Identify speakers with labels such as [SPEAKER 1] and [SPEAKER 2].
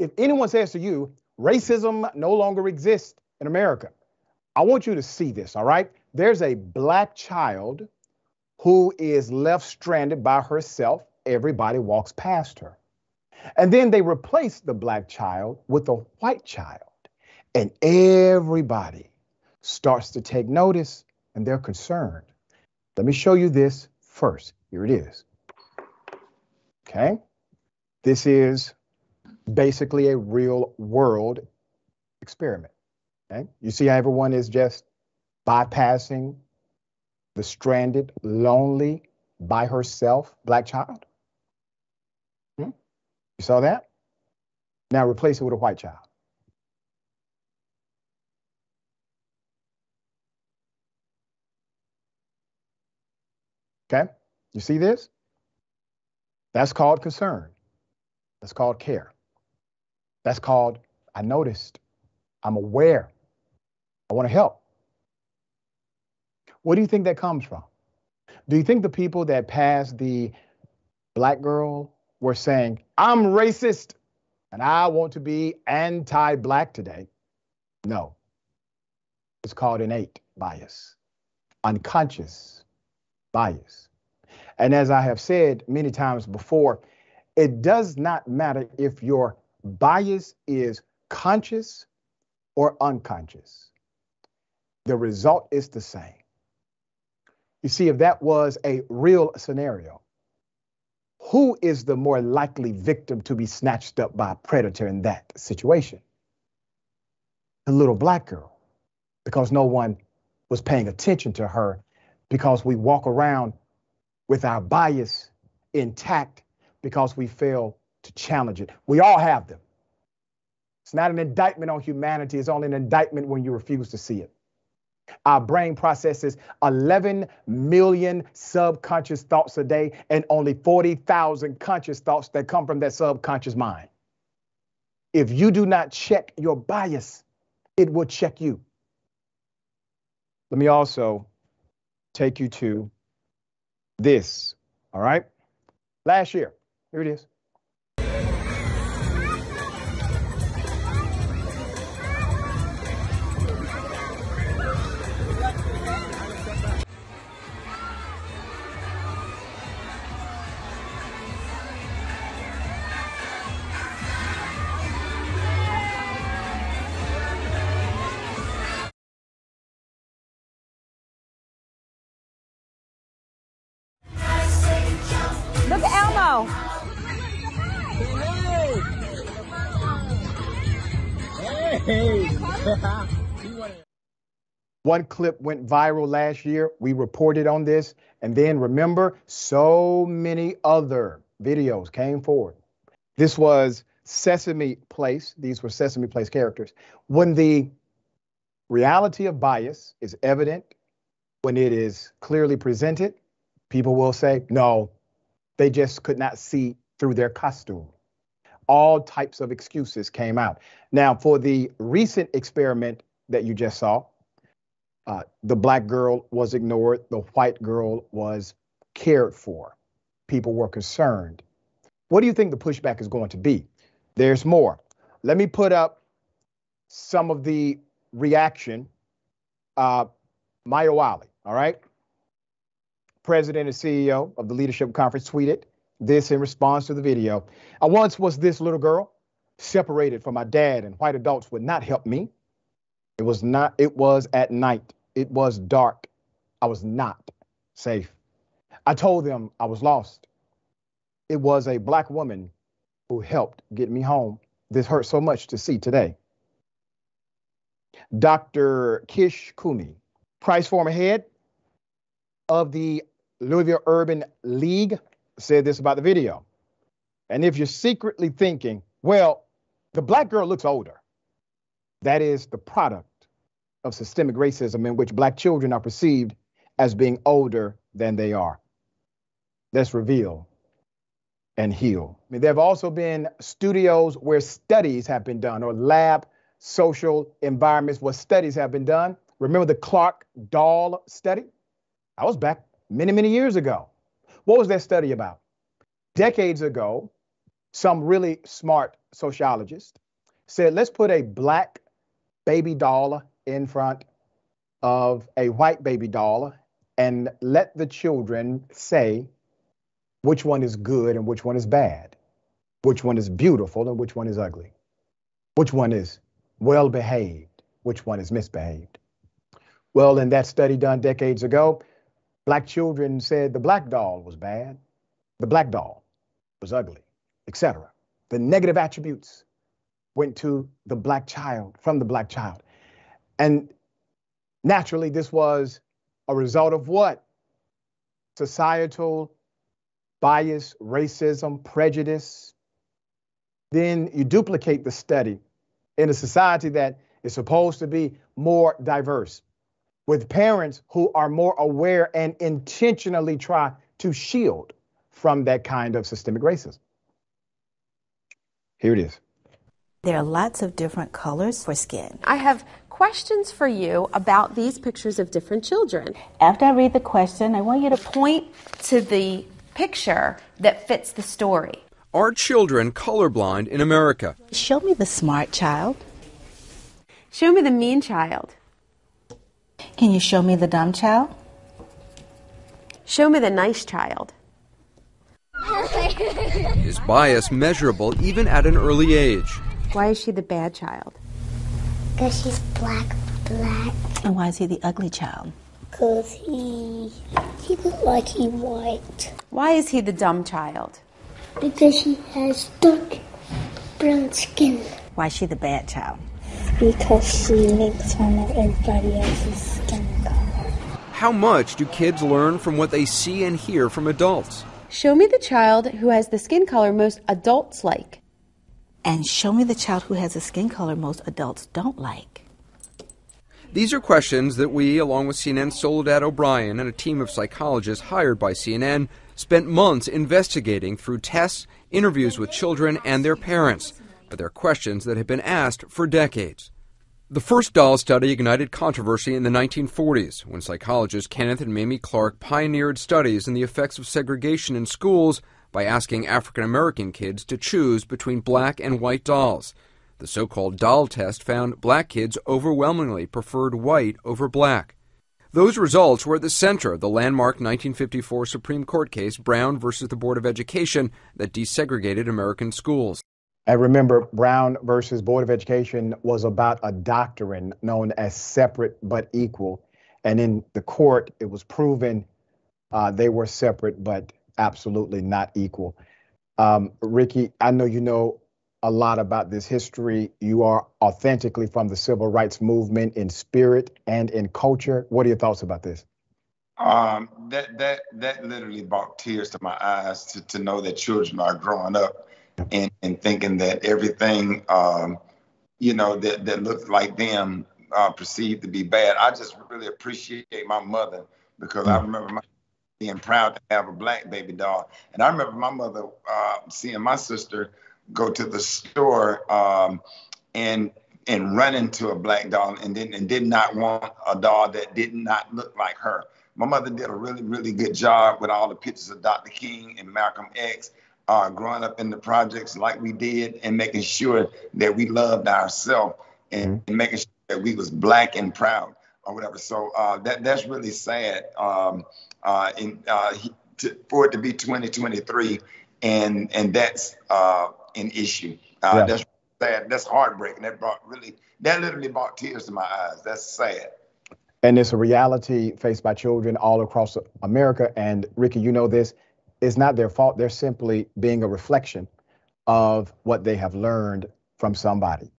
[SPEAKER 1] if anyone says to you, racism no longer exists in America, I want you to see this, all right? There's a black child who is left stranded by herself. Everybody walks past her. And then they replace the black child with a white child. And everybody starts to take notice and they're concerned. Let me show you this first. Here it is. Okay. This is basically a real world experiment. Okay. You see how everyone is just bypassing the stranded, lonely, by herself black child? You saw that? Now replace it with a white child. Okay, you see this? That's called concern. That's called care. That's called, I noticed, I'm aware, I want to help. What do you think that comes from? Do you think the people that passed the black girl were saying, I'm racist and I want to be anti-black today? No. It's called innate bias, unconscious bias. And as I have said many times before, it does not matter if your bias is conscious or unconscious. The result is the same. You see, if that was a real scenario, who is the more likely victim to be snatched up by a predator in that situation? The little black girl, because no one was paying attention to her, because we walk around with our bias intact because we fail to challenge it. We all have them. It's not an indictment on humanity. It's only an indictment when you refuse to see it. Our brain processes 11 million subconscious thoughts a day and only 40,000 conscious thoughts that come from that subconscious mind. If you do not check your bias, it will check you. Let me also take you to this, all right? Last year, here it is.
[SPEAKER 2] Look at Elmo.
[SPEAKER 1] Hey. One clip went viral last year. We reported on this. And then remember, so many other videos came forward. This was Sesame Place. These were Sesame Place characters. When the reality of bias is evident, when it is clearly presented, people will say, no, they just could not see through their costume. All types of excuses came out. Now, for the recent experiment that you just saw, the black girl was ignored. The white girl was cared for. People were concerned. What do you think the pushback is going to be? There's more. Let me put up some of the reaction. Maya Wiley, all right? President and CEO of the Leadership Conference tweeted this in response to the video. I once was this little girl, separated from my dad, and white adults would not help me. It was at night. It was dark. I was not safe. I told them I was lost. It was a black woman who helped get me home. This hurts so much to see today. Dr. Kish Kumi, Price former head of the Louisville Urban League, said this about the video. And if you're secretly thinking, well, the black girl looks older, that is the product of systemic racism in which black children are perceived as being older than they are. Let's reveal and heal. I mean, there have also been studios where studies have been done, or lab social environments where studies have been done. Remember the Clark doll study? I was back many, many years ago. What was that study about? Decades ago, some really smart sociologist, said, let's put a black baby doll in front of a white baby doll and let the children say which one is good and which one is bad, which one is beautiful and which one is ugly, which one is well behaved, which one is misbehaved. Well, in that study done decades ago, black children said the black doll was bad, the black doll was ugly, etc. The negative attributes went to the black child, from the black child. And naturally, this was a result of what? Societal bias, racism, prejudice. Then you duplicate the study in a society that is supposed to be more diverse, with parents who are more aware and intentionally try to shield from that kind of systemic racism. Here it is.
[SPEAKER 2] There are lots of different colors for skin.
[SPEAKER 3] I have questions for you about these pictures of different children.
[SPEAKER 2] After I read the question, I want you to
[SPEAKER 3] Point to the picture that fits the story.
[SPEAKER 4] Are children colorblind in America?
[SPEAKER 2] show me the smart child.
[SPEAKER 3] Show me the mean child.
[SPEAKER 2] Can you show me the dumb child?
[SPEAKER 3] Show me the nice child.
[SPEAKER 4] Is bias measurable even at an early age?
[SPEAKER 3] Why is she the bad child?
[SPEAKER 5] Because she's black.
[SPEAKER 2] And why is he the ugly child?
[SPEAKER 5] Because he looks like he's white.
[SPEAKER 3] Why is he the dumb child?
[SPEAKER 5] Because she has dark brown skin.
[SPEAKER 2] Why is she the bad child?
[SPEAKER 5] Because she makes fun of everybody else's skin color.
[SPEAKER 4] How much do kids learn from what they see and hear from adults?
[SPEAKER 3] Show me the child who has the skin color most adults like.
[SPEAKER 2] And show me the child who has a skin color most adults don't like.
[SPEAKER 4] These are questions that we, along with CNN's Soledad O'Brien and a team of psychologists hired by CNN, spent months investigating through tests, interviews with children and their parents. But they're questions that have been asked for decades. The first doll study ignited controversy in the 1940s, when psychologists Kenneth and Mamie Clark pioneered studies in the effects of segregation in schools by asking African American kids to choose between black and white dolls. The so-called doll test found black kids overwhelmingly preferred white over black. Those results were at the center of the landmark 1954 Supreme Court case Brown versus the Board of Education that desegregated American schools.
[SPEAKER 1] And remember, Brown versus Board of Education was about a doctrine known as separate but equal. And in the court, it was proven they were separate but absolutely not equal. Rickey, I know you know a lot about this history. You are authentically from the civil rights movement in spirit and in culture. What are your thoughts about this?
[SPEAKER 6] That literally brought tears to my eyes to know that children are growing up and thinking that everything, that looks like them perceived to be bad. I just really appreciate my mother because I remember being proud to have a black baby doll. And I remember my mother seeing my sister go to the store and run into a black doll and did not want a doll that did not look like her. My mother did a really, really good job with all the pictures of Dr. King and Malcolm X, growing up in the projects like we did and making sure that we loved ourselves and making sure that we was black and proud or whatever. So that's really sad for it to be 2023 and that's an issue. That's sad. That's heartbreaking. That literally brought tears to my eyes. That's sad.
[SPEAKER 1] And it's a reality faced by children all across America. And Rickey, you know this, it's not their fault. They're simply being a reflection of what they have learned from somebody.